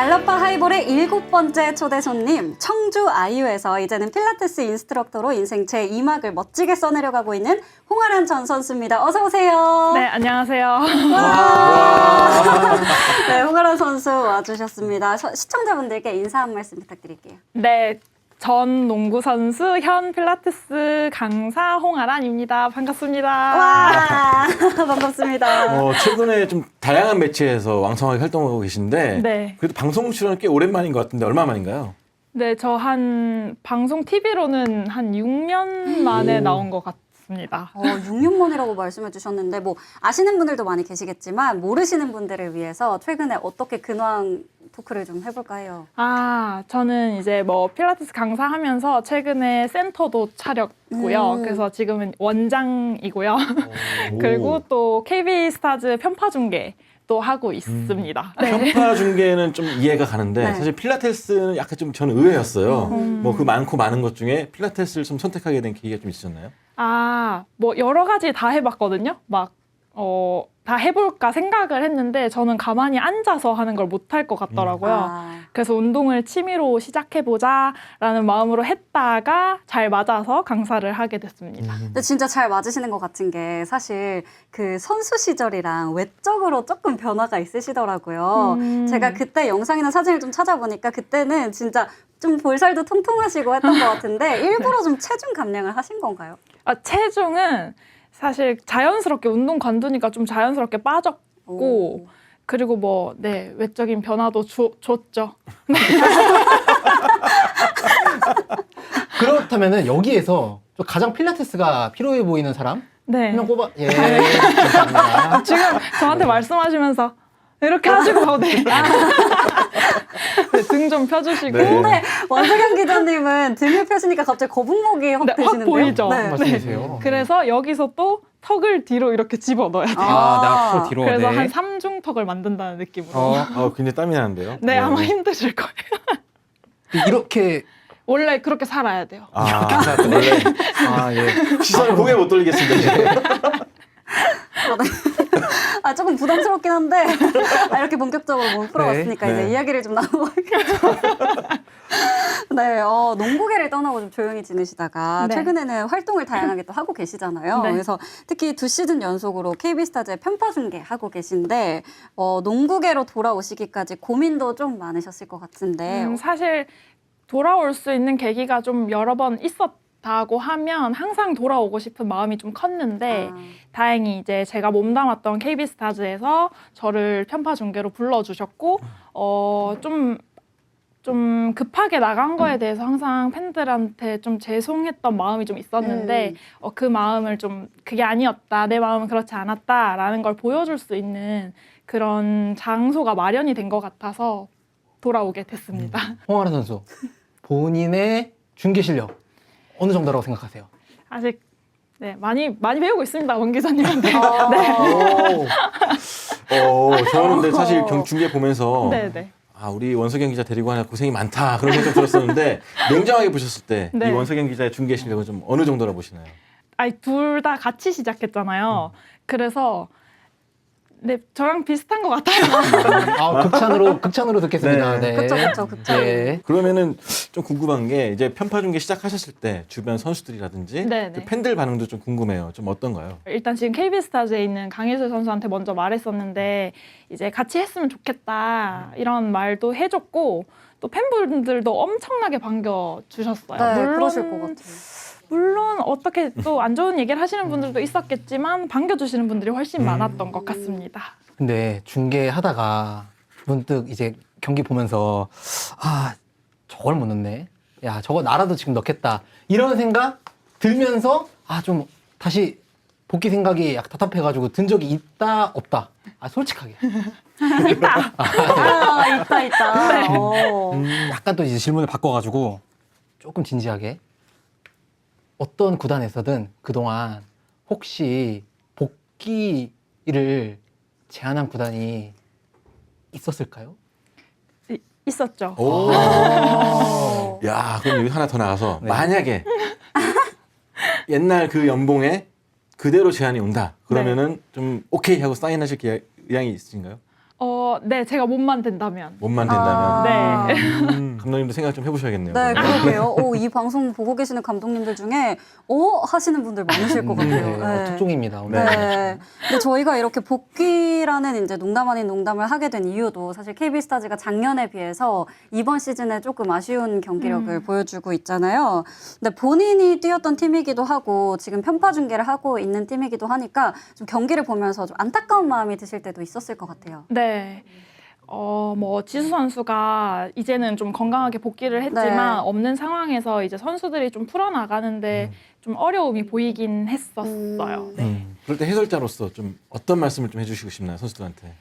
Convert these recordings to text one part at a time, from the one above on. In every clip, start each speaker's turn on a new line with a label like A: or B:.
A: 알라파 하이볼의 7번째 초대 손님, 청주 아이유에서 이제는 필라테스 인스트럭터로 인생 제2막을 멋지게 써내려가고 있는 홍아란 전 선수입니다. 어서 오세요.
B: 네, 안녕하세요.
A: 네, 홍아란 선수 와주셨습니다. 시청자분들께 인사 한 말씀 부탁드릴게요.
B: 네, 전 농구 선수, 현 필라테스 강사 홍아란입니다. 반갑습니다.
A: 와, 반갑습니다.
C: 최근에 좀 다양한 매체에서 왕성하게 활동하고 계신데
B: 네.
C: 그래도 방송 출연은 꽤 오랜만인 것 같은데 얼마 만인가요?
B: 네, 저 한 방송 TV로는 한 6년 만에 나온 것 같습니다.
A: 6년 만이라고 말씀해 주셨는데 뭐 아시는 분들도 많이 계시겠지만 모르시는 분들을 위해서 최근에 어떻게 근황 토크를 좀 해볼까 해요.
B: 저는 이제 뭐 필라테스 강사하면서 최근에 센터도 차렸고요. 그래서 지금은 원장이고요. 그리고 또 KB스타즈 편파 중계 또 하고 있습니다. 네.
C: 편파 중계는 좀 이해가 가는데
A: 네.
C: 사실 필라테스는 약간 좀 저는 의외였어요. 뭐 그 많고 많은 것 중에 필라테스를 좀 선택하게 된 계기가 좀 있으셨나요?
B: 뭐 여러 가지 다 해봤거든요. 다 해볼까 생각을 했는데 저는 가만히 앉아서 하는 걸 못할 것 같더라고요. 그래서 운동을 취미로 시작해보자라는 마음으로 했다가 잘 맞아서 강사를 하게 됐습니다.
A: 근데 진짜 잘 맞으시는 것 같은 게 사실 그 선수 시절이랑 외적으로 조금 변화가 있으시더라고요. 제가 그때 영상이나 사진을 좀 찾아보니까 그때는 진짜 좀 볼살도 통통하시고 했던 것 같은데 일부러 좀 체중 감량을 하신 건가요?
B: 체중은 사실 자연스럽게 운동 관두니까 좀 자연스럽게 빠졌고 그리고 외적인 변화도 줬죠.
D: 그렇다면은 여기에서 좀 가장 필라테스가 필요해 보이는 사람?
B: 네.
D: 한 명 꼽아. 예, 감사합니다.
B: 지금 저한테 말씀하시면서 이렇게 하시고 네. 등 좀 펴주시고.
C: 네.
A: 근데 원석영 기자님은 등을 펴시니까 갑자기 거북목이 확
B: 네, 확
A: 되시는데요?
B: 보이죠?
A: 네.
D: 말씀해주세요.
B: 그래서 여기서 또 턱을 뒤로 이렇게 집어넣어야 돼요.
D: 나 앞으로 뒤로.
B: 그래서
D: 네.
B: 한 3중 턱을 만든다는 느낌으로.
C: 굉장히 땀이 나는데요.
B: 네, 아마 힘드실 거예요.
D: 이렇게.
B: 원래 그렇게 살아야 돼요.
C: 원래
D: 예.
C: 시선을 고개 못 돌리겠습니다. 이제.
A: 조금 부담스럽긴 한데 이렇게 본격적으로 몸 풀어봤으니까
C: 네.
A: 이제
C: 네.
A: 이야기를 좀 나눠봐야겠죠. 네, 농구계를 떠나고 좀 조용히 지내시다가
B: 네.
A: 최근에는 활동을 다양하게 또 하고 계시잖아요.
B: 네.
A: 그래서 특히 2시즌 연속으로 KB스타즈의 편파 중계 하고 계신데 농구계로 돌아오시기까지 고민도 좀 많으셨을 것 같은데
B: 사실 돌아올 수 있는 계기가 좀 여러 번 있었다고 하면 항상 돌아오고 싶은 마음이 좀 컸는데 다행히 이제 제가 몸담았던 KB스타즈에서 저를 편파 중계로 불러주셨고 좀 급하게 나간 거에 대해서 항상 팬들한테 좀 죄송했던 마음이 좀 있었는데 그 마음을 좀 그게 아니었다, 내 마음은 그렇지 않았다라는 걸 보여줄 수 있는 그런 장소가 마련이 된 것 같아서 돌아오게 됐습니다.
D: 홍아란 선수, 본인의 중계 실력 어느 정도라고 생각하세요?
B: 아직 많이 배우고 있습니다, 원 기자님한테.
C: 저는 근데 사실 중계 보면서
B: 네.
C: 우리 원석영 기자 데리고 하냐 고생이 많다 그런 생각 들었었는데 냉정하게 보셨을 때 이 원석영 기자의 중계 실력은 좀 어느 정도라 보시나요?
B: 둘 다 같이 시작했잖아요. 그래서 저랑 비슷한 것 같아요.
D: 극찬으로 듣겠습니다.
C: 네.
D: 네.
A: 그쵸.
D: 네.
C: 그러면은 좀 궁금한 게 이제 편파 중계 시작하셨을 때 주변 선수들이라든지
B: 네네.
C: 그 팬들 반응도 좀 궁금해요. 좀 어떤가요?
B: 일단 지금 KB스타즈에 있는 강희슬 선수한테 먼저 말했었는데 이제 같이 했으면 좋겠다 이런 말도 해줬고 또 팬분들도 엄청나게 반겨주셨어요.
A: 네, 그러실 것 같아요.
B: 물론 어떻게 또 안 좋은 얘기를 하시는 분들도 있었겠지만 반겨주시는 분들이 훨씬 많았던 것 같습니다.
D: 근데 중계하다가 문득 이제 경기 보면서 저걸 못 넣네. 야, 저거 나라도 지금 넣겠다. 이런 생각 들면서 좀 다시 복귀 생각이 약간 답답해가지고 든 적이 있다 없다. 솔직하게.
A: 있다.
D: 약간 또 이제 질문을 바꿔가지고 조금 진지하게. 어떤 구단에서든 그동안 혹시 복귀를 제안한 구단이 있었을까요?
B: 있었죠.
C: 야, 그럼 여기 하나 더 나가서
D: 네.
C: 만약에 옛날 그 연봉에 그대로 제안이 온다. 그러면은 좀 오케이 하고 사인하실 의향이 있으신가요?
B: 네, 제가 몸만 된다면.
C: 몸만 된다면.
B: 네.
C: 감독님도 생각 좀 해보셔야겠네요.
A: 네,
C: 그러면.
A: 그러게요. 이 방송 보고 계시는 감독님들 중에 하시는 분들 많으실 것 같아요. 네.
D: 특종입니다. 오늘.
A: 네. 근데 저희가 이렇게 복귀라는 이제 농담 아닌 농담을 하게 된 이유도 사실 KB 스타즈가 작년에 비해서 이번 시즌에 조금 아쉬운 경기력을 보여주고 있잖아요. 근데 본인이 뛰었던 팀이기도 하고 지금 편파 중계를 하고 있는 팀이기도 하니까 좀 경기를 보면서 좀 안타까운 마음이 드실 때도 있었을 것 같아요.
B: 네. 지수 선수가 이제는 좀 건강하게 복귀를 했지만
A: 네.
B: 없는 상황에서 이제 선수들이 좀 풀어나가는데 좀 어려움이 보이긴 했었어요. 네.
C: 그럴 때 해설자로서 좀 어떤 말씀을 좀 해주시고 싶나요, 선수들한테?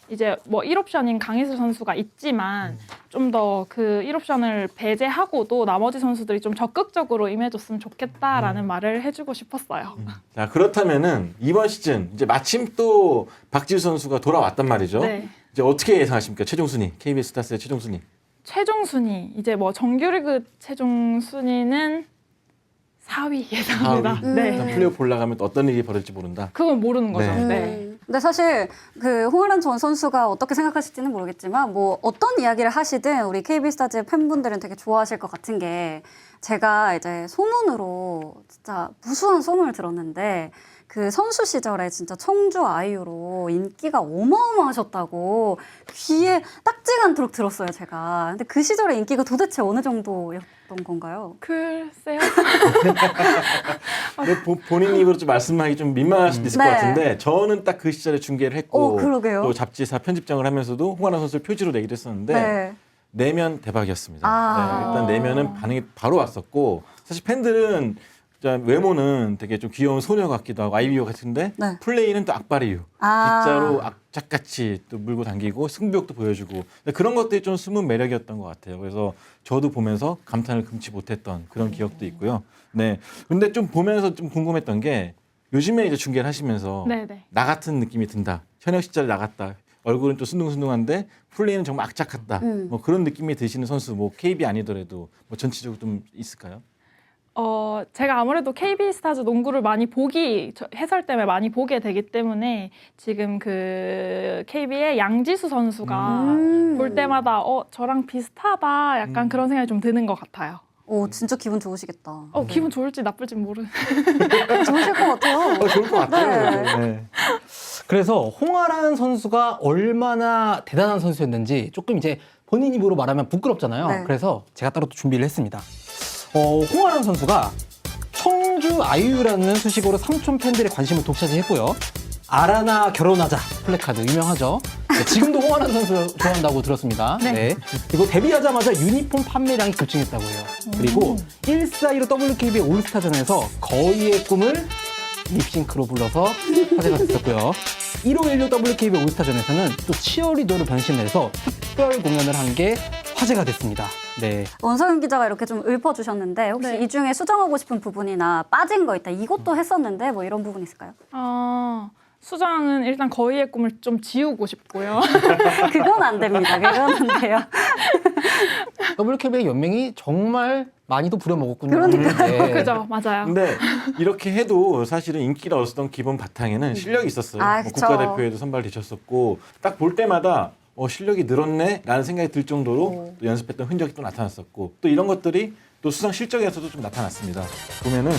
B: 이제 1옵션인 강희수 선수가 있지만 좀 더 그 1옵션을 배제하고도 나머지 선수들이 좀 적극적으로 임해줬으면 좋겠다라는 말을 해주고 싶었어요.
C: 자, 그렇다면은 이번 시즌 이제 마침 또 박지수 선수가 돌아왔단 말이죠.
B: 네.
C: 이제 어떻게 예상하십니까? 최종 순위, KBS 스타스의 최종 순위.
B: 최종 순위 이제 정규리그 최종 순위는 4위 예상합니다.
C: 4위.
B: 네.
C: 일단 플레이오프 올라가면 또 어떤 일이 벌어질지 모른다.
B: 그건 모르는 거죠.
C: 네.
B: 네.
A: 근데 사실 그 홍아란 전 선수가 어떻게 생각하실지는 모르겠지만 어떤 이야기를 하시든 우리 KB스타즈 팬분들은 되게 좋아하실 것 같은 게 제가 이제 소문으로 진짜 무수한 소문을 들었는데 그 선수 시절에 진짜 청주 아이유로 인기가 어마어마하셨다고 귀에 딱지가 않도록 들었어요, 제가. 근데 그 시절에 인기가 도대체 어느 정도였던 건가요?
B: 글쎄요.
C: 근데 본인 입으로 좀 말씀하기 좀 민망할 수도 있을
A: 네.
C: 것 같은데 저는 딱 그 시절에 중계를 했고
A: 그러게요.
C: 또 잡지사 편집장을 하면서도 홍환아 선수를 표지로 내기도 했었는데
A: 네.
C: 내면 대박이었습니다.
A: 아.
C: 네, 일단 내면은 반응이 바로 왔었고 사실 팬들은 진짜 외모는 되게 좀 귀여운 소녀 같기도 하고 아이비오 같은데
A: 네.
C: 플레이는 또 악바리유
A: 아.
C: 진짜로 악착같이 또 물고 당기고 승부욕도 보여주고 근데 그런 것들이 좀 숨은 매력이었던 것 같아요. 그래서 저도 보면서 감탄을 금치 못했던 그런 기억도 있고요. 네, 근데 좀 보면서 좀 궁금했던 게 요즘에 이제 중계를 하시면서
B: 네네.
C: 나 같은 느낌이 든다. 현역 시절에 나갔다. 얼굴은 또 순둥순둥한데 플레이는 정말 악착같다. 뭐 그런 느낌이 드시는 선수 뭐 KB 아니더라도 뭐 전체적으로 좀 있을까요?
B: 제가 아무래도 KB 스타즈 농구를 많이 해설 때문에 많이 보게 되기 때문에 지금 그 KB의 양지수 선수가 볼 때마다 저랑 비슷하다 약간 그런 생각이 좀 드는 것 같아요.
A: 진짜 기분 좋으시겠다.
B: 기분 좋을지 나쁠지 모르는.
A: 좋으실 것 같아요.
C: 좋을 것 같아요.
A: 네.
C: 네.
D: 그래서 홍아란 선수가 얼마나 대단한 선수였는지 조금 이제 본인 입으로 말하면 부끄럽잖아요.
A: 네.
D: 그래서 제가 따로 또 준비를 했습니다. 홍아란 선수가 청주 아이유라는 수식어로 삼촌 팬들의 관심을 독차지했고요. 아라나 결혼하자 플래카드 유명하죠. 네, 지금도 홍아란 선수 좋아한다고 들었습니다. 네. 그리고 데뷔하자마자 유니폼 판매량이 급증했다고 해요. 그리고 142로 WKB의 올스타전에서 거의의 꿈을 립싱크로 불러서 화제가 됐었고요. 1516 WKB 올스타전에서는 또 치어리더로 변신해서 특별 공연을 한 게 화제가 됐습니다. 네.
A: 원석윤 기자가 이렇게 좀 읊어주셨는데 혹시
B: 네.
A: 이 중에 수정하고 싶은 부분이나 빠진 거 있다. 이것도 했었는데 뭐 이런 부분 있을까요?
B: 수정은 일단 거의의 꿈을 좀 지우고 싶고요.
A: 그건 안 됩니다. 그건 안 돼요.
D: WKB의 연맹이 정말 많이도 부려먹었군요.
A: 그러니까요.
B: 그죠, 맞아요.
C: 근데 이렇게 해도 사실은 인기를 얻었던 기본 바탕에는 실력이 있었어요.
A: 그쵸.
C: 국가대표에도 선발되셨었고 딱 볼 때마다 실력이 늘었네라는 생각이 들 정도로 또 연습했던 흔적이 또 나타났었고 또 이런 것들이 또 수상 실적에서도 좀 나타났습니다. 보면은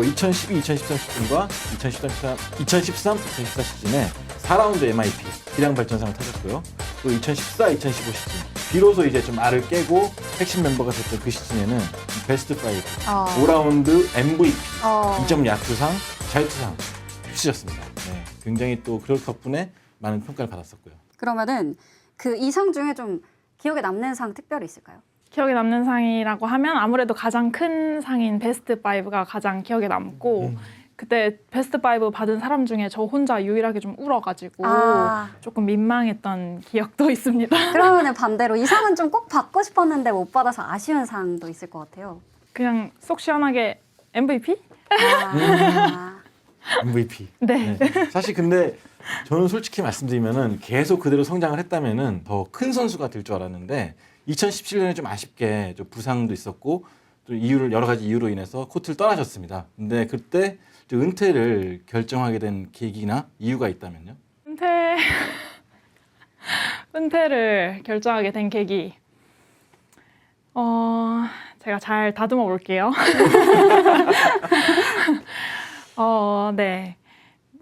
C: 2012, 2013 시즌과 2013, 2014 시즌에 4라운드 MIP 기량 발전상을 타셨고요. 또 2014, 2015 시즌 비로소 이제 좀 알을 깨고 핵심 멤버가 됐던 그 시즌에는 베스트 5, 5라운드 MVP, 2점 야투상, 자유투상 휩쓰셨습니다. 네, 굉장히 또 그럴 덕분에 많은 평가를 받았었고요.
A: 그러면은 그 이상 중에 좀 기억에 남는 상 특별히 있을까요?
B: 기억에 남는 상이라고 하면 아무래도 가장 큰 상인 베스트 5가 가장 기억에 남고 그때 베스트 5 받은 사람 중에 저 혼자 유일하게 좀 울어가지고 조금 민망했던 기억도 있습니다.
A: 그러면은 반대로 이 상은 좀 꼭 받고 싶었는데 못 받아서 아쉬운 상도 있을 것 같아요.
B: 그냥 속 시원하게 MVP?
C: MVP.
B: 네.
C: 사실 근데 저는 솔직히 말씀드리면은 계속 그대로 성장을 했다면은 더 큰 선수가 될 줄 알았는데 2017년에 좀 아쉽게 좀 부상도 있었고 또 여러 가지 이유로 인해서 코트를 떠나셨습니다. 근데 그때 좀 은퇴를 결정하게 된 계기나 이유가 있다면요?
B: 은퇴 은퇴를 결정하게 된 계기. 제가 잘 다듬어 볼게요. 네.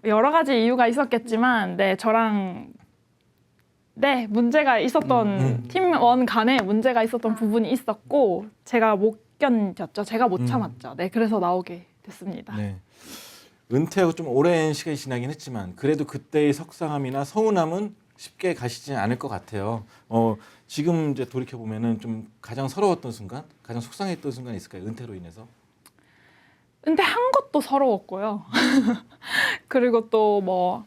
B: 여러 가지 이유가 있었겠지만, 네, 저랑, 네, 문제가 있었던, 팀원 간에 문제가 있었던 부분이 있었고, 제가 못 견뎠죠. 제가 못 참았죠. 네, 그래서 나오게 됐습니다.
C: 네. 은퇴하고 좀 오랜 시간이 지나긴 했지만 그래도 그때의 속상함이나 서운함은 쉽게 가시지 않을 것 같아요. 지금 이제 돌이켜 보면은 좀 가장 서러웠던 순간, 가장 속상했던 순간이 있을까요? 은퇴로 인해서?
B: 은퇴한 것도 서러웠고요. 그리고 또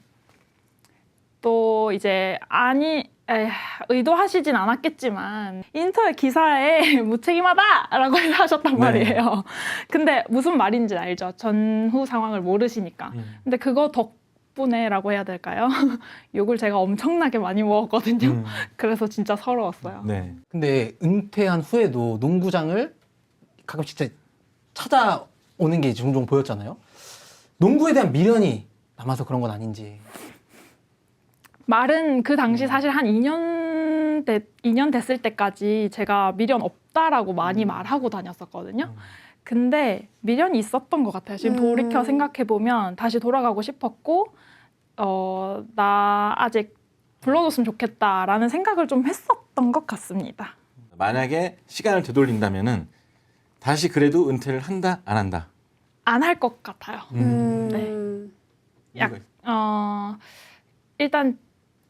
B: 이제 의도하시진 않았겠지만 인터넷 기사에 무책임하다라고 하셨단
C: 네.
B: 말이에요. 근데 무슨 말인지 알죠. 전후 상황을 모르시니까. 근데 그거 덕분에라고 해야 될까요? 욕을 제가 엄청나게 많이 먹었거든요. 그래서 진짜 서러웠어요.
C: 네.
D: 근데 은퇴한 후에도 농구장을 가끔씩 진짜 찾아오는 게 종종 보였잖아요. 농구에 대한 미련이 남아서 그런 건 아닌지.
B: 말은 그 당시 사실 한 2년 됐을 때까지 제가 미련 없다라고 많이 말하고 다녔었거든요. 근데 미련이 있었던 것 같아요. 지금 돌이켜 생각해보면 다시 돌아가고 싶었고 나 아직 불러줬으면 좋겠다라는 생각을 좀 했었던 것 같습니다.
C: 만약에 시간을 되돌린다면은 다시 그래도 은퇴를 한다, 안 한다?
B: 안 할 것 같아요.
C: 이유가 있-
B: 일단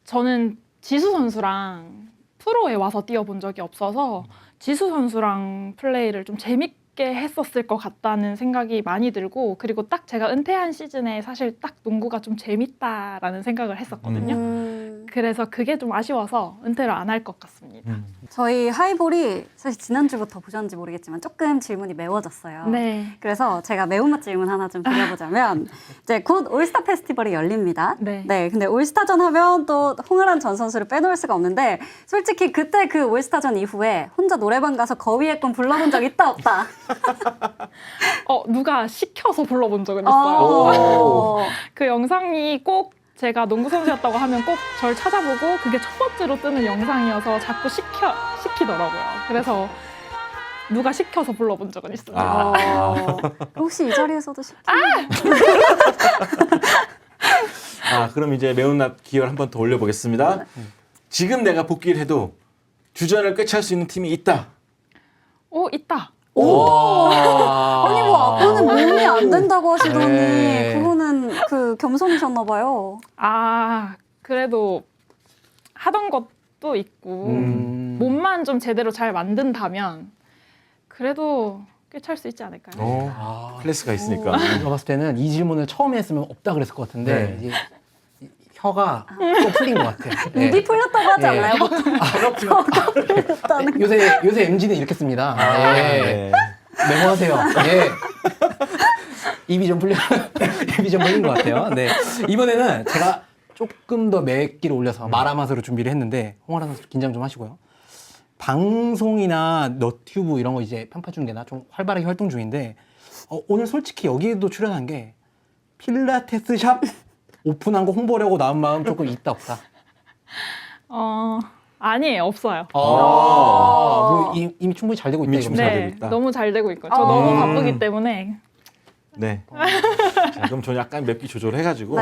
B: 저는 지수 선수랑 프로에 와서 뛰어본 적이 없어서 지수 선수랑 플레이를 좀 재밌게 했었을 것 같다는 생각이 많이 들고, 그리고 딱 제가 은퇴한 시즌에 사실 딱 농구가 좀 재밌다라는 생각을 했었거든요. 그래서 그게 좀 아쉬워서 은퇴를 안 할 것 같습니다.
A: 저희 하이볼이 사실 지난주부터 보셨는지 모르겠지만 조금 질문이 매워졌어요.
B: 네.
A: 그래서 제가 매운맛 질문 하나 좀 드려보자면 이제 곧 올스타 페스티벌이 열립니다.
B: 네.
A: 근데 올스타전 하면 또 홍아란 전 선수를 빼놓을 수가 없는데 솔직히 그때 그 올스타전 이후에 혼자 노래방 가서 거위의 꿈 불러본 적 있다 없다?
B: 누가 시켜서 불러본 적은 있어요.
A: 어.
B: 그 영상이 꼭 제가 농구 선수였다고 하면 꼭 절 찾아보고 그게 첫 번째로 뜨는 영상이어서 자꾸 시키더라고요. 그래서 누가 시켜서 불러본 적은 있어요.
A: 혹시 이 자리에서도 시키?
C: 그럼 이제 매운맛 기회를 한 번 더 올려보겠습니다. 지금 내가 복귀를 해도 주전을 꿰찰 수 있는 팀이 있다.
B: 있다.
A: 아니 뭐 아빠는 몸이 안 된다고 하시더니
D: 네.
A: 그거는 그 겸손이셨나 봐요.
B: 그래도 하던 것도 있고 몸만 좀 제대로 잘 만든다면 그래도 꿰찰 수 있지 않을까요?
C: 클래스가 있으니까.
D: 제가 봤을 때는 이 질문을 처음에 했으면 없다 그랬을 것 같은데
C: 네.
D: 이제 혀가 또 풀린 것 같아요. 네.
A: 입이 풀렸다고 하지
D: 네.
A: 않나요? 혀가 풀렸다는
D: 요새 MZ는 이렇게 씁니다. 네. 메모하세요. 네. 입이 좀 풀린 것 같아요. 네. 이번에는 제가 조금 더 맵기를 올려서 마라맛으로 준비를 했는데 홍아라 선수 긴장 좀 하시고요. 방송이나 너튜브 이런 거 이제 편파 중계나 좀 활발하게 활동 중인데 오늘 솔직히 여기에도 출연한 게 필라테스 샵 오픈한 거 홍보하려고 나온 마음 조금 있다 없다.
B: 아니에요, 없어요.
D: 뭐 이미 충분히 잘 되고 있다.
C: 이미
D: 이거죠.
C: 잘
B: 네,
C: 되고 있다.
B: 너무 잘 되고 있고 저 너무 바쁘기 때문에
C: 네. 자, 그럼 저는 약간 맵기 조절해가지고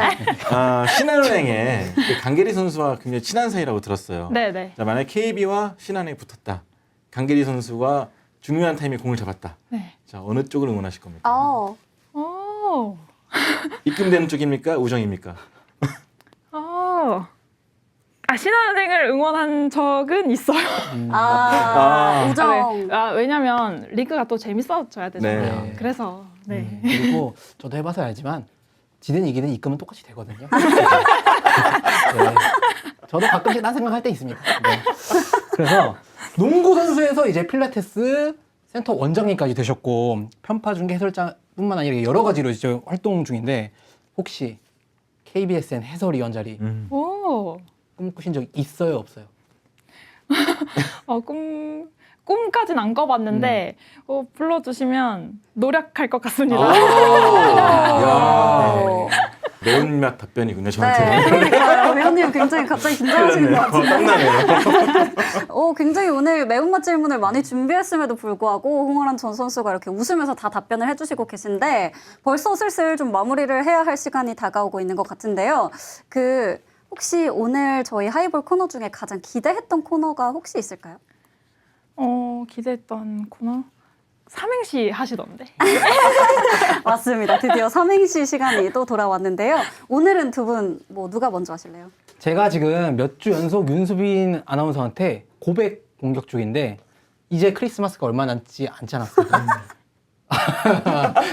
C: 신한은행에 그 강계리 선수와 굉장히 친한 사이라고 들었어요.
B: 네네.
C: 자, 만약 KB와 신한은행이 붙었다. 강계리 선수가 중요한 타임에 공을 잡았다.
B: 네.
C: 자, 어느 쪽을 응원하실 겁니까? 입금되는 쪽입니까? 우정입니까?
B: 신한은행을 응원한 적은 있어요.
A: 우정.
B: 왜냐면 리그가 또 재밌어져야 되잖아요.
C: 네.
B: 그래서 네.
D: 그리고 저도 해봐서 알지만 지든 이기든 입금은 똑같이 되거든요. 네. 저도 가끔씩 딴 생각할 때 있습니다. 네. 그래서 농구 선수에서 이제 필라테스 센터 원장님까지 되셨고 편파 중계 해설자뿐만 아니라 여러 가지로 이제 활동 중인데 혹시 KBSN 해설위원 자리
B: 오.
D: 꿈꾸신 적 있어요, 없어요?
B: 꿈까진 안 꿔봤는데 불러주시면 노력할 것 같습니다.
C: 야, 매운맛 답변이군요, 저한테는.
A: 네, 그러니까요. 아버님 굉장히 갑자기 긴장하시는 것 같은데.
C: 땀나네요.
A: 굉장히 오늘 매운맛 질문을 많이 준비했음에도 불구하고 홍아란 전 선수가 이렇게 웃으면서 다 답변을 해주시고 계신데 벌써 슬슬 좀 마무리를 해야 할 시간이 다가오고 있는 것 같은데요. 혹시 오늘 저희 하이볼 코너 중에 가장 기대했던 코너가 혹시 있을까요?
B: 기대했던 코너? 삼행시 하시던데.
A: 맞습니다. 드디어 삼행시 시간이 또 돌아왔는데요. 오늘은 두 분 누가 먼저 하실래요?
D: 제가 지금 몇 주 연속 윤수빈 아나운서한테 고백 공격 중인데 이제 크리스마스가 얼마 남지 않지 않았습니까?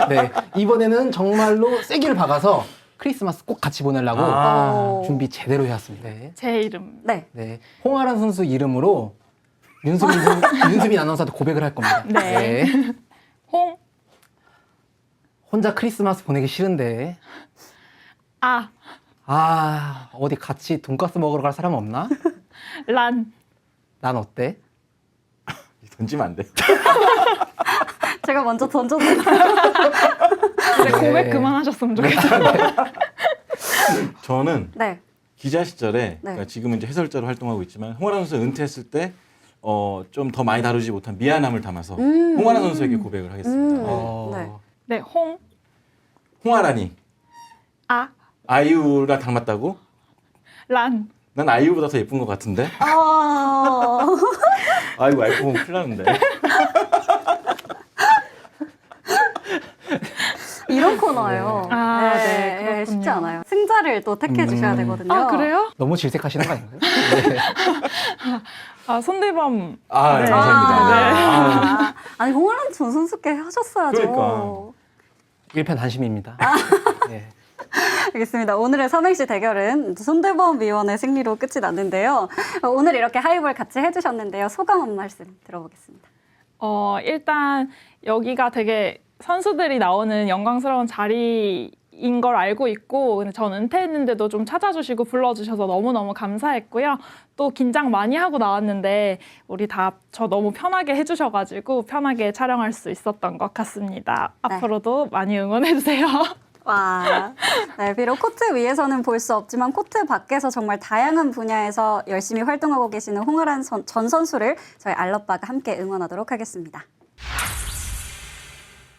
D: 네, 이번에는 정말로 세기를 박아서 크리스마스 꼭 같이 보내려고 준비 제대로 해왔습니다. 네.
B: 제 이름.
A: 네.
D: 네, 홍아란 선수 이름으로 윤수빈 아나운서한테 고백을 할 겁니다.
B: 네. 홍.
D: 혼자 크리스마스 보내기 싫은데 어디 같이 돈가스 먹으러 갈 사람 없나?
B: 란.
D: 난 어때?
C: 던지면 안 돼.
A: 제가 먼저 던져드릴게요.
B: 근데
D: 네.
B: 고백 그만하셨으면 좋겠어요.
C: 저는
A: 네.
C: 기자 시절에
A: 네.
C: 그러니까 지금은 이제 해설자로 활동하고 있지만 홍아란 선수 은퇴했을 때 좀 더 많이 다루지 못한 미안함을 담아서 홍아란 선수에게 고백을 하겠습니다.
A: 네.
B: 네, 홍.
C: 홍아란이 아이유랑 닮았다고?
B: 란.
C: 난 아이유보다 더 예쁜 것 같은데? 아이고 알고 보면 큰일 나는데.
A: 이런 코너예요.
B: 네, 그렇군요.
A: 쉽지 않아요. 승자를 또 택해 주셔야 되거든요.
B: 그래요?
D: 너무 질색하시는 거 아닌가요? 네.
B: 손대범.
C: 네,
B: 네.
C: 감사합니다.
A: 아니 홍아란 전 선수께 하셨어야죠.
C: 그러니까.
D: 일편단심입니다. 네.
A: 알겠습니다. 오늘의 삼행시 대결은 손대범 위원의 승리로 끝이 났는데요. 오늘 이렇게 하이볼 같이 해주셨는데요. 소감 한 말씀 들어보겠습니다.
B: 일단 여기가 되게 선수들이 나오는 영광스러운 자리인 걸 알고 있고 근데 전 은퇴했는데도 좀 찾아주시고 불러주셔서 너무너무 감사했고요. 또 긴장 많이 하고 나왔는데 우리 다 저 너무 편하게 해주셔가지고 편하게 촬영할 수 있었던 것 같습니다.
A: 네.
B: 앞으로도 많이 응원해주세요.
A: 와, 네, 비록 코트 위에서는 볼 수 없지만 코트 밖에서 정말 다양한 분야에서 열심히 활동하고 계시는 홍아란 전 선수를 저희 알럿바가 함께 응원하도록 하겠습니다.